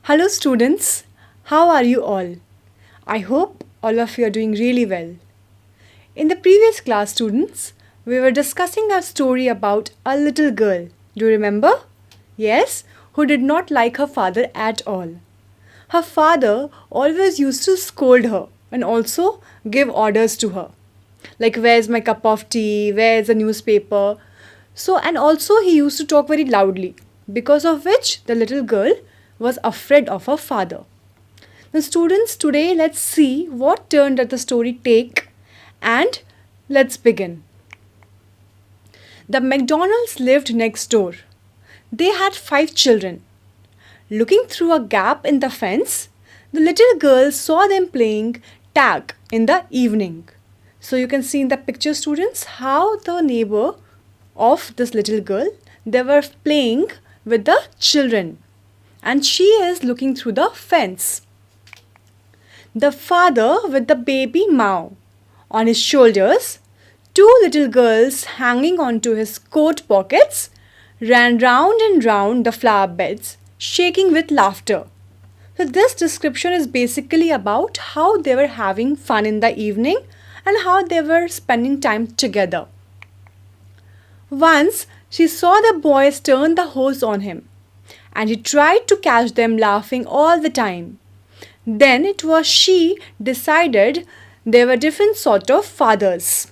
Hello, students. How are you all? I hope all of you are doing really well. In the previous class, students, we were discussing a story about a little girl. Do you remember? Yes, who did not like her father at all. Her father always used to scold her and also give orders to her. Like, where's my cup of tea? Where's the newspaper? And also he used to talk very loudly, because of which the little girl was afraid of her father. Now, students, today let's see what turn did the story take, and let's begin. The McDonald's lived next door. They had 5 children. Looking through a gap in the fence, the little girl saw them playing tag in the evening. So you can see in the picture, students, how the neighbor of this little girl, they were playing with the children, and she is looking through the fence. The father with the baby Mao on his shoulders, 2 little girls hanging onto his coat pockets, ran round and round the flower beds, shaking with laughter. So, this description is basically about how they were having fun in the evening and how they were spending time together. Once she saw the boys turn the hose on him, and he tried to catch them laughing all the time. Then it was she decided they were different sort of fathers.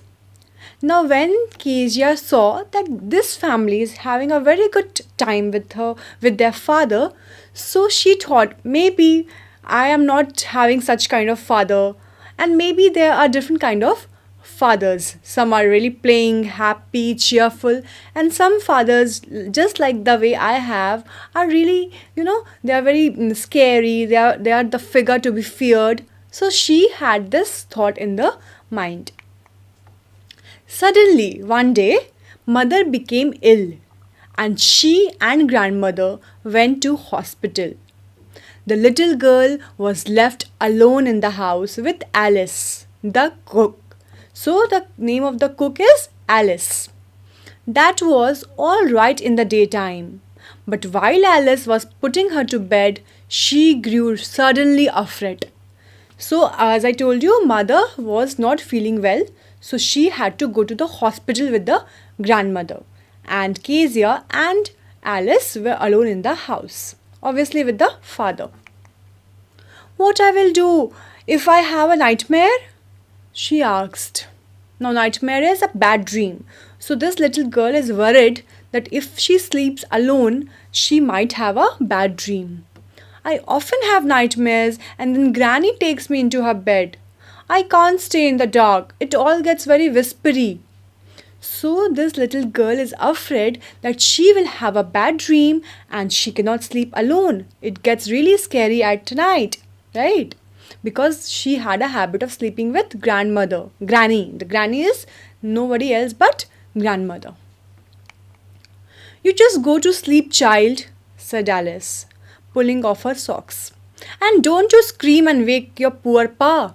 Now when Kezia saw that this family is having a very good time with their father, so she thought maybe I am not having such kind of father, and maybe there are different kind of fathers. Some are really playing, happy, cheerful, and some fathers, just like the way I have, are really, they are very scary. They are the figure to be feared. So she had this thought in the mind. Suddenly, one day, mother became ill, and she and grandmother went to hospital. The little girl was left alone in the house with Alice, the cook. So the name of the cook is Alice. That was all right in the daytime. But while Alice was putting her to bed, she grew suddenly afraid. So, as I told you, mother was not feeling well, so she had to go to the hospital with the grandmother. And Kezia and Alice were alone in the house, obviously with the father. What I will do if I have a nightmare? She asked. Now, nightmare is a bad dream. So, this little girl is worried that if she sleeps alone, she might have a bad dream. I often have nightmares, and then Granny takes me into her bed. I can't stay in the dark. It all gets very whispery. So, this little girl is afraid that she will have a bad dream and she cannot sleep alone. It gets really scary at night, right? Because she had a habit of sleeping with granny. The granny is nobody else but grandmother. You just go to sleep, child, said Alice, pulling off her socks. And don't you scream and wake your poor pa.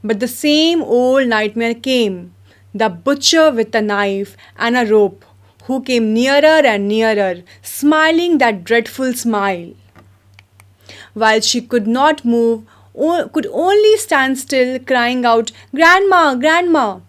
But the same old nightmare came. The butcher with a knife and a rope, who came nearer and nearer, smiling that dreadful smile. While she could not move, could only stand still, crying out, Grandma, Grandma!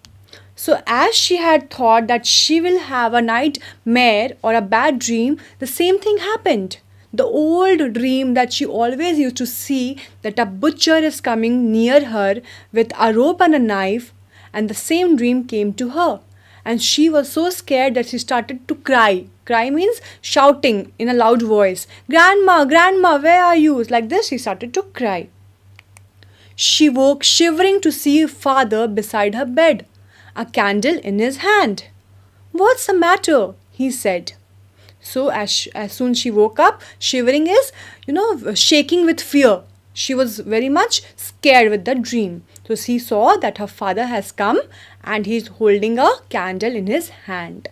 So, as she had thought that she will have a nightmare or a bad dream, the same thing happened. The old dream that she always used to see, that a butcher is coming near her with a rope and a knife, and the same dream came to her. And she was so scared that she started to cry. Cry means shouting in a loud voice, Grandma, Grandma, where are you? Like this, she started to cry. She woke shivering to see father beside her bed, a candle in his hand. What's the matter? He said. So as soon she woke up, shivering is, shaking with fear. She was very much scared with the dream. So she saw that her father has come and he's holding a candle in his hand.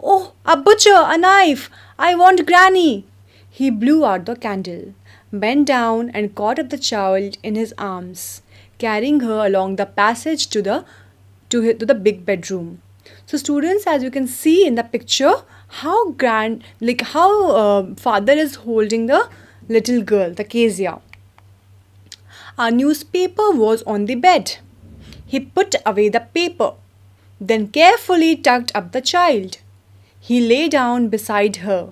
Oh, a butcher, a knife! I want Granny! He blew out the candle, bent down and caught up the child in his arms, carrying her along the passage to the big bedroom. So students, as you can see in the picture, how grand, like how father is holding the little girl, the Kezia. A newspaper was on the bed. He put away the paper, then carefully tucked up the child. He lay down beside her.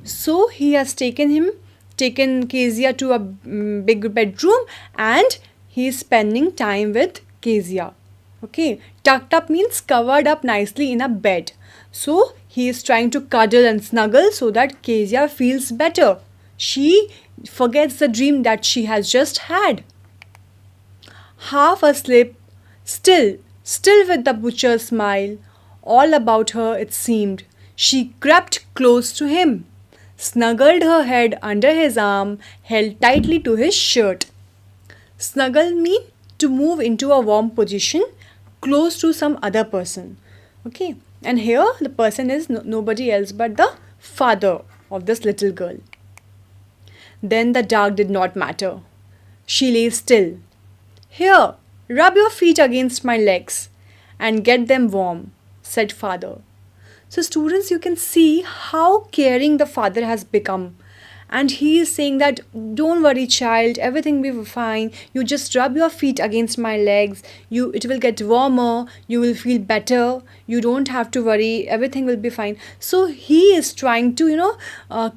So he has taken Kezia to a big bedroom, and he is spending time with Kezia. Okay, tucked up means covered up nicely in a bed. So he is trying to cuddle and snuggle so that Kezia feels better. She forgets the dream that she has just had. Half asleep, still with the butcher's smile all about her, it seemed, she crept close to him, snuggled her head under his arm, held tightly to his shirt. Snuggle mean to move into a warm position close to some other person. Okay, and here the person is nobody else but the father of this little girl. Then the dark did not matter. She lay still. Here, rub your feet against my legs and get them warm, said father. So students, you can see how caring the father has become. And he is saying that don't worry child, everything will be fine. You just rub your feet against my legs. It will get warmer, you will feel better. You don't have to worry, everything will be fine. So he is trying to,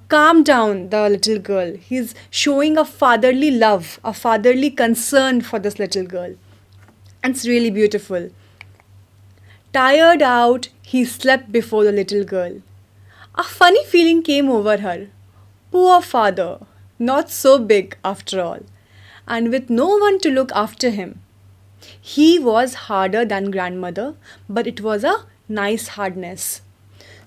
calm down the little girl. He's showing a fatherly love, a fatherly concern for this little girl. And it's really beautiful. Tired out, he slept before the little girl. A funny feeling came over her. Poor father, not so big after all, and with no one to look after him. He was harder than grandmother, but it was a nice hardness.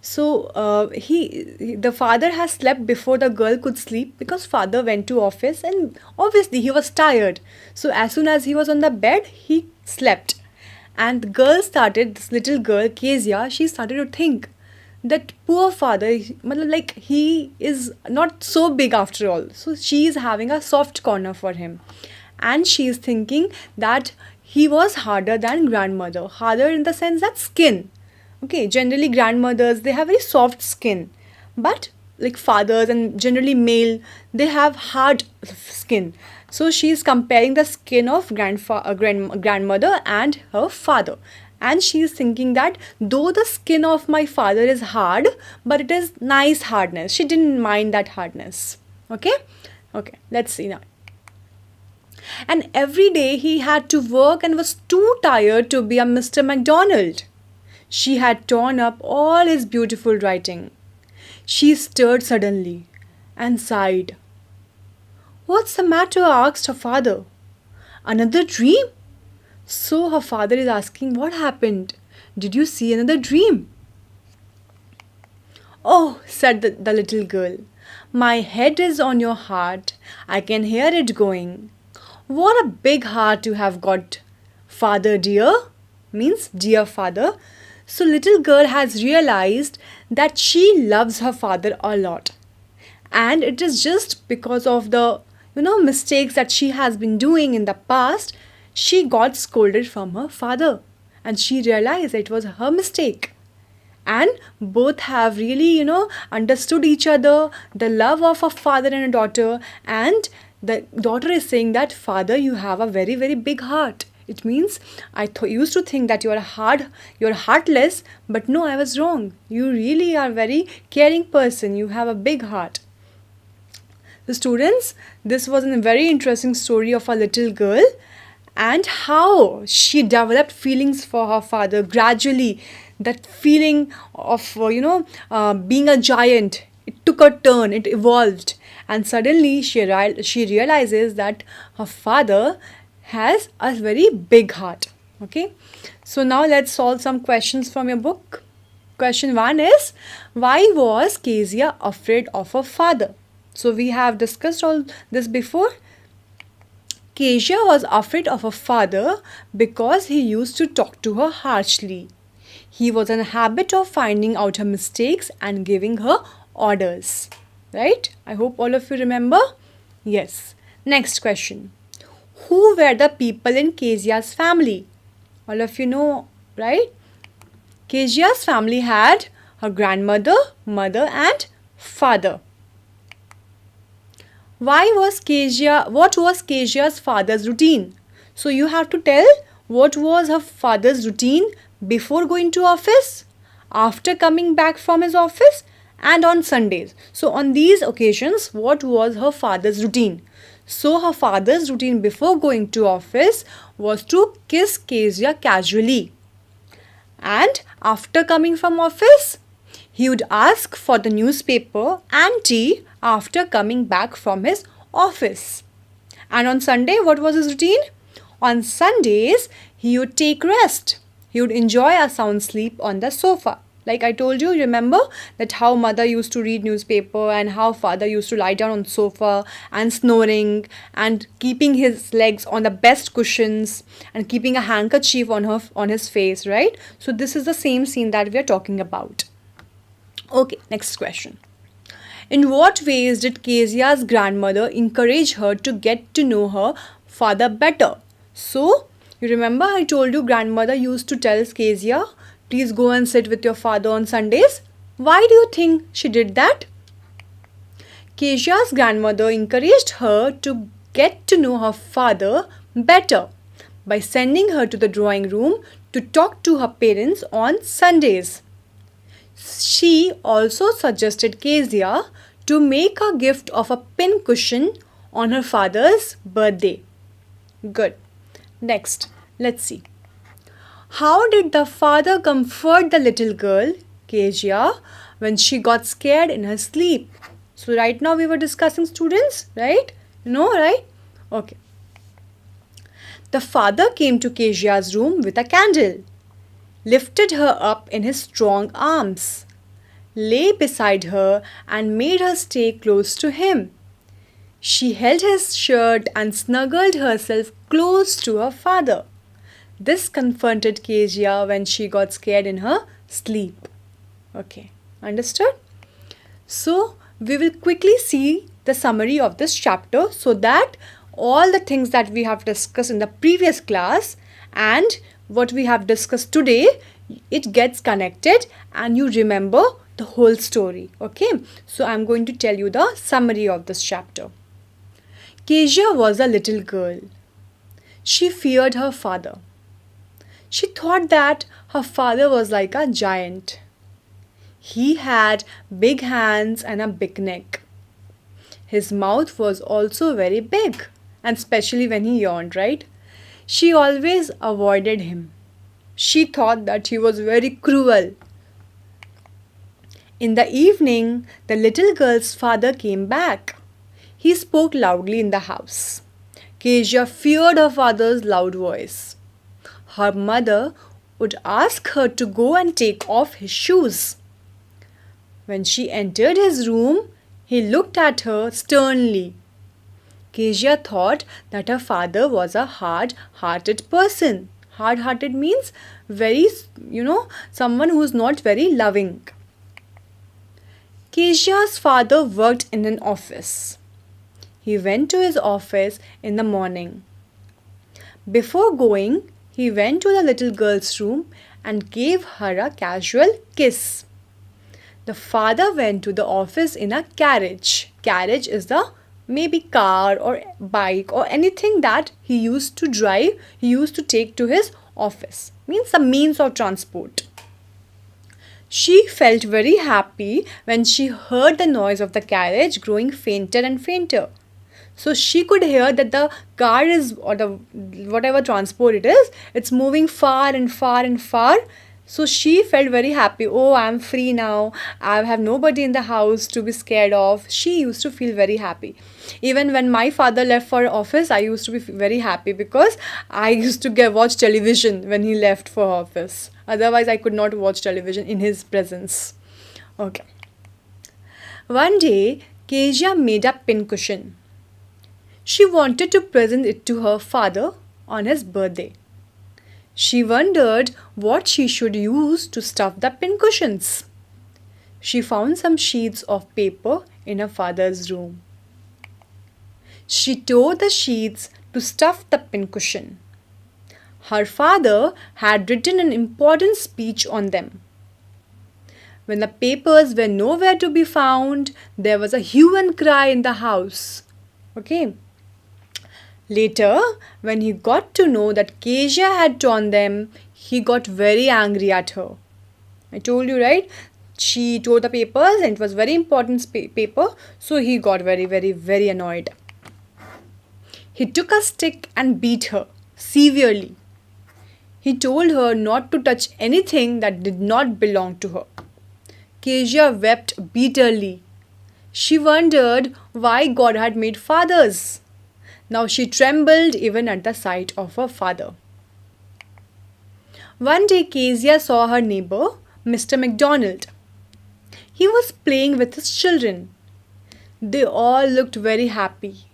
So the father has slept before the girl could sleep because father went to office and obviously he was tired. So as soon as he was on the bed, he slept. And the girl started, this little girl, Kezia, she started to think that poor father, like he is not so big after all. So she is having a soft corner for him. And she is thinking that he was harder than grandmother. Harder in the sense that skin. Okay, generally grandmothers, they have very soft skin. But like fathers and generally male, they have hard skin. So she is comparing the skin of grandmother and her father. And she is thinking that though the skin of my father is hard, but it is nice hardness. She didn't mind that hardness. Okay? Okay, let's see now. And every day he had to work and was too tired to be a Mr. McDonald. She had torn up all his beautiful writing. She stirred suddenly and sighed. What's the matter? Asked her father. Another dream? So her father is asking, what happened? Did you see another dream? Oh, said the little girl, my head is on your heart. I can hear it going. What a big heart you have got, father dear, means dear father. So little girl has realized that she loves her father a lot. And it is just because of the, mistakes that she has been doing in the past, she got scolded from her father and she realized it was her mistake. And both have really, understood each other, the love of a father and a daughter. And the daughter is saying that, father, you have a very, very big heart. It means I used to think that you're heartless, but no, I was wrong. You really are a very caring person. You have a big heart. The students, this was a very interesting story of a little girl and how she developed feelings for her father gradually. That feeling of being a giant, it took a turn, it evolved, and suddenly she realizes that her father has a very big heart. Okay, so now let's solve some questions from your book. Question 1 is, why was Kezia afraid of her father? So we have discussed all this before. Kezia was afraid of her father because he used to talk to her harshly. He was in a habit of finding out her mistakes and giving her orders. Right? I hope all of you remember. Yes. Next question. Who were the people in Kezia's family? All of you know, right? Kezia's family had her grandmother, mother, and father. What was Kezia's father's routine? So you have to tell what was her father's routine before going to office, after coming back from his office, and on Sundays. So on these occasions, what was her father's routine? So her father's routine before going to office was to kiss Kezia casually. And after coming from office, he would ask for the newspaper and tea after coming back from his office. And on Sunday, what was his routine? On Sundays, he would take rest. He would enjoy a sound sleep on the sofa. Like I told you, remember that how mother used to read newspaper and how father used to lie down on sofa and snoring and keeping his legs on the best cushions and keeping a handkerchief on his face, right? So this is the same scene that we are talking about. Okay, next question. In what ways did Kezia's grandmother encourage her to get to know her father better? So, you remember I told you grandmother used to tell Kezia, please go and sit with your father on Sundays. Why do you think she did that? Kezia's grandmother encouraged her to get to know her father better by sending her to the drawing room to talk to her parents on Sundays. She also suggested Kezia to make a gift of a pin cushion on her father's birthday. Good. Next, let's see. How did the father comfort the little girl, Kezia, when she got scared in her sleep? So right now we were discussing students, right? You know, right? Okay. The father came to Kezia's room with a candle, lifted her up in his strong arms, lay beside her and made her stay close to him. She held his shirt and snuggled herself close to her father. This confronted Kezia when she got scared in her sleep. Okay, understood? So, we will quickly see the summary of this chapter so that all the things that we have discussed in the previous class and what we have discussed today, it gets connected and you remember the whole story. Okay, so I'm going to tell you the summary of this chapter. Kezia was a little girl. She feared her father. She thought that her father was like a giant. He had big hands and a big neck. His mouth was also very big, and especially when he yawned, right? She always avoided him. She thought that he was very cruel. In the evening, the little girl's father came back. He spoke loudly in the house. Kezia feared her father's loud voice. Her mother would ask her to go and take off his shoes. When she entered his room, he looked at her sternly. Kezia thought that her father was a hard-hearted person. Hard-hearted means very, someone who is not very loving. Kezia's father worked in an office. He went to his office in the morning. Before going, he went to the little girl's room and gave her a casual kiss. The father went to the office in a carriage. Carriage is the maybe car or bike or anything that he used to drive, he used to take to his office. Means a means of transport. She felt very happy when she heard the noise of the carriage growing fainter and fainter. So she could hear that the car is, or the whatever transport it is, it's moving far and far and far. So she felt very happy. Oh, I'm free now. I have nobody in the house to be scared of. She used to feel very happy. Even when my father left for office, I used to be very happy because I used to watch television when he left for office. Otherwise, I could not watch television in his presence. Okay. One day, Kezia made a pincushion. She wanted to present it to her father on his birthday. She wondered what she should use to stuff the pincushions. She found some sheets of paper in her father's room. She tore the sheets to stuff the pincushion. Her father had written an important speech on them. When the papers were nowhere to be found, there was a hue and cry in the house. Okay. Later, when he got to know that Kezia had torn them, he got very angry at her. I told you, right? She tore the papers and it was very important paper, so he got very, very, very annoyed. He took a stick and beat her severely. He told her not to touch anything that did not belong to her. Kezia wept bitterly. She wondered why God had made fathers. Now she trembled even at the sight of her father. One day Kezia saw her neighbor, Mr. MacDonald. He was playing with his children. They all looked very happy.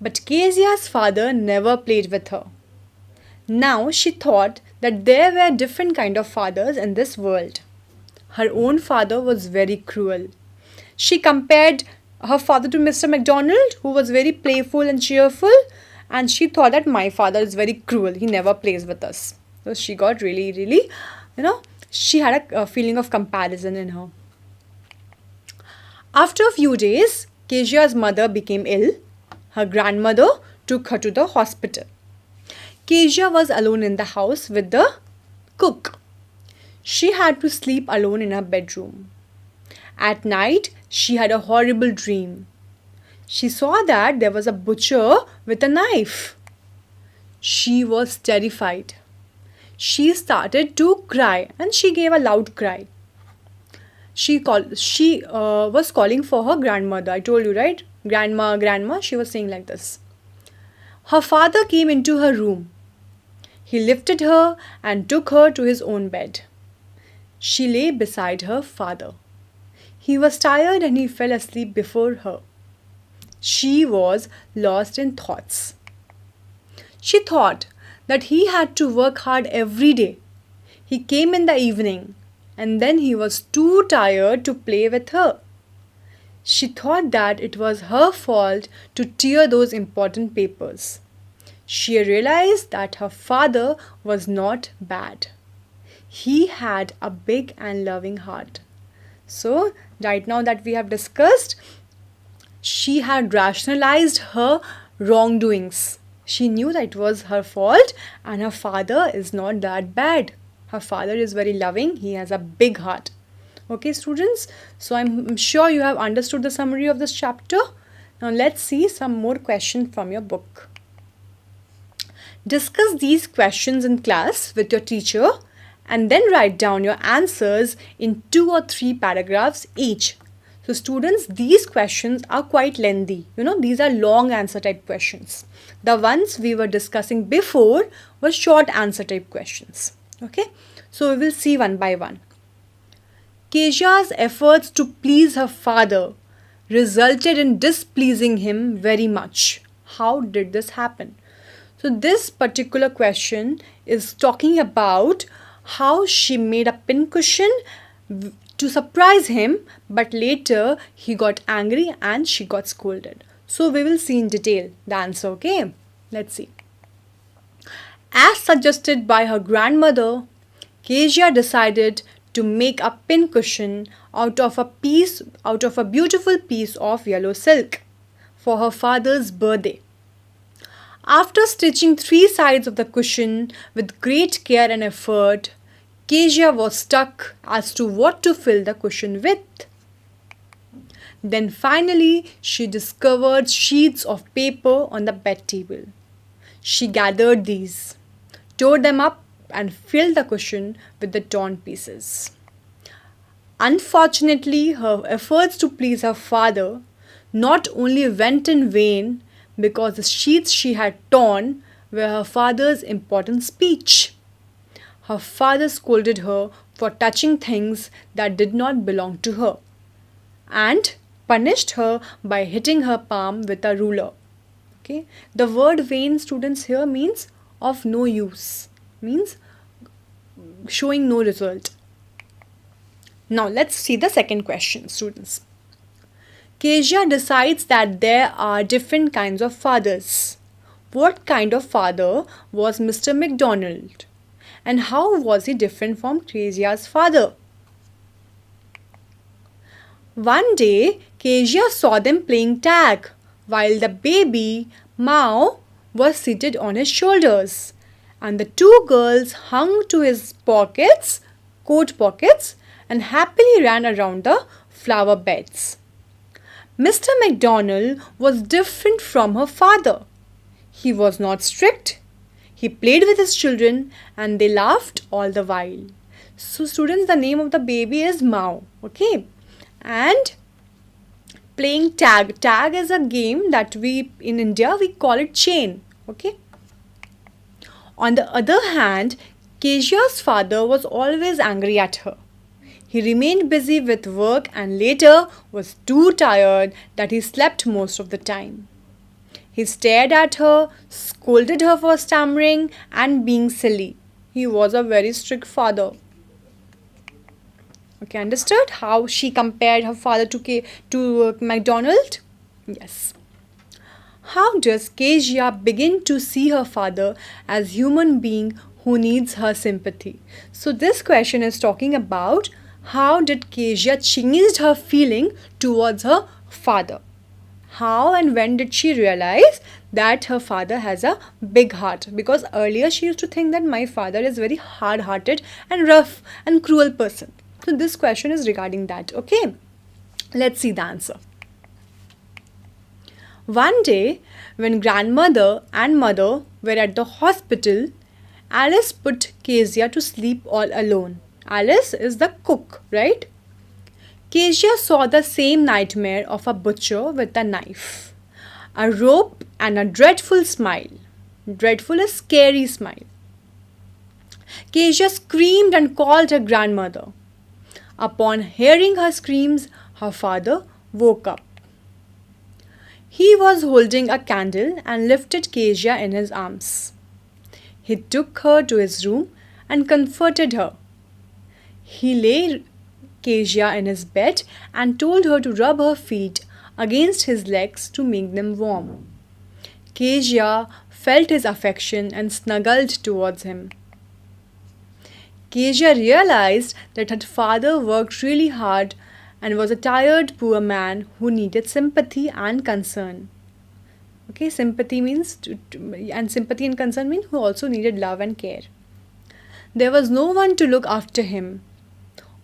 But Kezia's father never played with her. Now she thought that there were different kind of fathers in this world. Her own father was very cruel. She compared her father to Mr. MacDonald, who was very playful and cheerful, and she thought that my father is very cruel. He never plays with us. So she got really, really, she had a feeling of comparison in her. After a few days, Kezia's mother became ill. Her grandmother took her to the hospital. Kezia was alone in the house with the cook. She had to sleep alone in her bedroom. At night, she had a horrible dream. She saw that there was a butcher with a knife. She was terrified. She started to cry and she gave a loud cry. She was calling for her grandmother. I told you, right? Grandma, she was saying like this. Her father came into her room. He lifted her and took her to his own bed. She lay beside her father. He was tired and he fell asleep before her. She was lost in thoughts. She thought that he had to work hard every day. He came in the evening and then he was too tired to play with her. She thought that it was her fault to tear those important papers. She realized that her father was not bad. He had a big and loving heart. So, right now that we have discussed, she had rationalized her wrongdoings. She knew that it was her fault and her father is not that bad. Her father is very loving. He has a big heart. Okay, students? So, I'm sure you have understood the summary of this chapter. Now, let's see some more questions from your book. Discuss these questions in class with your teacher and then write down your answers in 2 or 3 paragraphs each. So students, these questions are quite lengthy. These are long answer type questions. The ones we were discussing before were short answer type questions. Okay, so we will see one by one. Kezia's efforts to please her father resulted in displeasing him very much. How did this happen? So this particular question is talking about how she made a pincushion to surprise him, but later he got angry and she got scolded. So we will see in detail the answer, okay? Let's see. As suggested by her grandmother, Kezia decided to make a pincushion out of a beautiful piece of yellow silk for her father's birthday. After stitching 3 sides of the cushion with great care and effort, Kezia was stuck as to what to fill the cushion with. Then finally, she discovered sheets of paper on the bed table. She gathered these, tore them up and filled the cushion with the torn pieces. Unfortunately, her efforts to please her father not only went in vain, because the sheets she had torn were her father's important speech. Her father scolded her for touching things that did not belong to her and punished her by hitting her palm with a ruler. Okay, the word vain, students, here means of no use, means showing no result. Now let's see the second question, students. Kezia decides that there are different kinds of fathers. What kind of father was Mr. McDonald? And how was he different from Kezia's father? One day, Kezia saw them playing tag while the baby, Mao, was seated on his shoulders, and the two girls hung to his coat pockets, and happily ran around the flower beds. Mr. McDonald was different from her father. He was not strict. He played with his children and they laughed all the while. So, students, the name of the baby is Mao. Okay. And playing tag. Tag is a game that in India we call it chain. Okay. On the other hand, Kezia's father was always angry at her. He remained busy with work and later was too tired that he slept most of the time. He stared at her, scolded her for stammering and being silly. He was a very strict father. Okay, understood how she compared her father to MacDonald? Yes. How does Kezia begin to see her father as human being who needs her sympathy? So this question is talking about how did Kezia change her feeling towards her father? How and when did she realize that her father has a big heart? Because earlier she used to think that my father is very hard-hearted and rough and cruel person. So this question is regarding that. Okay, let's see the answer. One day, when grandmother and mother were at the hospital, Alice put Kezia to sleep all alone. Alice is the cook, right? Kezia saw the same nightmare of a butcher with a knife, a rope and a dreadful smile. Dreadful is scary smile. Kezia screamed and called her grandmother. Upon hearing her screams, her father woke up. He was holding a candle and lifted Kezia in his arms. He took her to his room and comforted her. He laid Kezia in his bed and told her to rub her feet against his legs to make them warm. Kezia felt his affection and snuggled towards him. Kezia realized that her father worked really hard and was a tired poor man who needed sympathy and concern. Okay, sympathy means and sympathy and concern mean who also needed love and care. There was no one to look after him.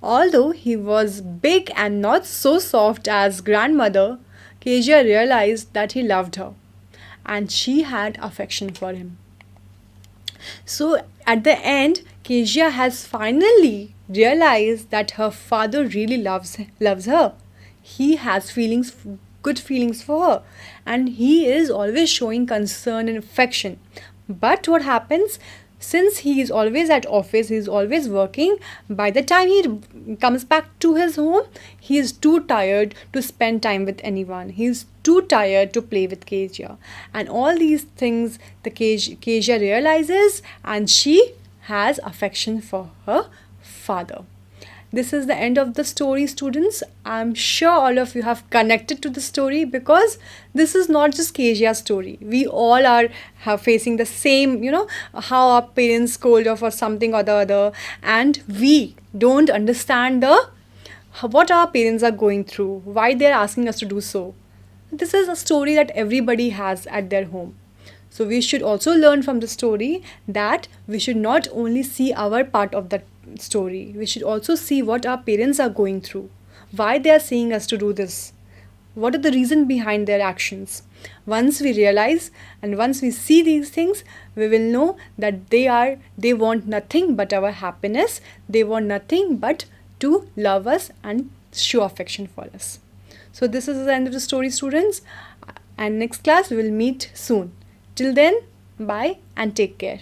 Although he was big and not so soft as grandmother, Kezia realized that he loved her and she had affection for him. So at the end, Kezia has finally realized that her father really loves her. He has good feelings for her, and he is always showing concern and affection. But what happens, since he is always at office, he is always working, by the time he comes back to his home, he is too tired to spend time with anyone. He is too tired to play with Kezia. And all these things the Kezia realizes, and she has affection for her father. This is the end of the story, students. I'm sure all of you have connected to the story because this is not just Kezia's story. We all are facing the same, how our parents scold us for something or the other, and we don't understand what our parents are going through, why they're asking us to do so. This is a story that everybody has at their home. So we should also learn from the story that we should not only see our part of the story. We should also see what our parents are going through, why they are saying us to do this, what are the reason behind their actions. Once we realize and once we see these things, we will know that they want nothing but our happiness. They want nothing but to love us and show affection for us. So this is the end of the story, students, and next class we will meet soon. Till then, bye and take care.